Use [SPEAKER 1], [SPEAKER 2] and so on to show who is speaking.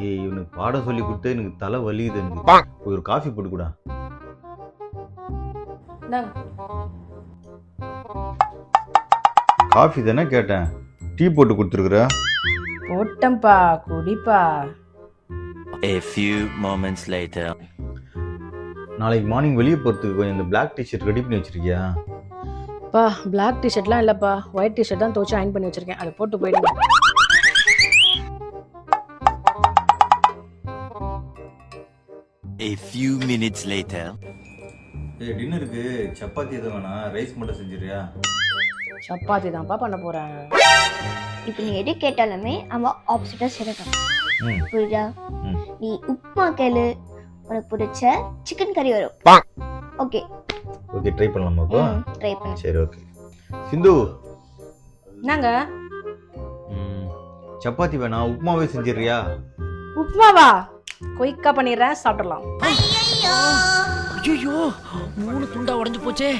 [SPEAKER 1] ஏய் இவனுக்கு பாடம் சொல்லி கொடுத்து எனக்கு தலை வலியுது எனக்கு. போய் ஒரு காஃபி போட்டு கூடா.
[SPEAKER 2] இந்தாங்க.
[SPEAKER 1] காஃபி தானே கேட்டேன், டீ போட்டு கொடுத்துருக்குற.
[SPEAKER 2] போட்டம்பா, குடிப்பா.
[SPEAKER 3] A few moments later.
[SPEAKER 1] நாளைக்கு மார்னிங் வெளியே போகிறதுக்கு கொஞ்சம் இந்த பிளாக் டிஷர்ட் ரெடி பண்ணி வச்சிருக்கியா?
[SPEAKER 2] பா பிளாக் டிஷர்ட்லாம் இல்லைப்பா, ஒயிட் டிஷர்ட் தான் துவச்சி அயன் பண்ணி வச்சிருக்கேன், அதை போட்டு போயிடுங்க.
[SPEAKER 3] A few minutes later.
[SPEAKER 1] ஏய் டின்னருக்கு சப்பாத்தி எதுவும் வேணாம், ரைஸ் மட்டும் செஞ்சிருக்கியா?
[SPEAKER 2] சப்பாத்தி தான்ப்பா பண்ண போறேன்.
[SPEAKER 4] இப்போ நீ எது கேட்டாலுமே அவன் ஆப்போசிட்டா செய்யறான். புரியுதா? நீ உப்புமா கேளு, உனக்கு பிடிச்ச சிக்கன் கறி வரும். ஓகே
[SPEAKER 1] ஓகே, ட்ரை பண்ணலாமா அப்போ?
[SPEAKER 4] ட்ரை பண்ணு.
[SPEAKER 1] சரி ஓகே. சிந்து,
[SPEAKER 2] என்னங்க?
[SPEAKER 1] சப்பாத்தி வேணாம், உப்புமாவே செஞ்சிடுறியா?
[SPEAKER 2] உப்புமாவா? குயிக்கா பண்ணிடுறேன், சாப்பிடலாம்.
[SPEAKER 5] ஐயோ 3 துண்டா உடைஞ்சு போச்சே.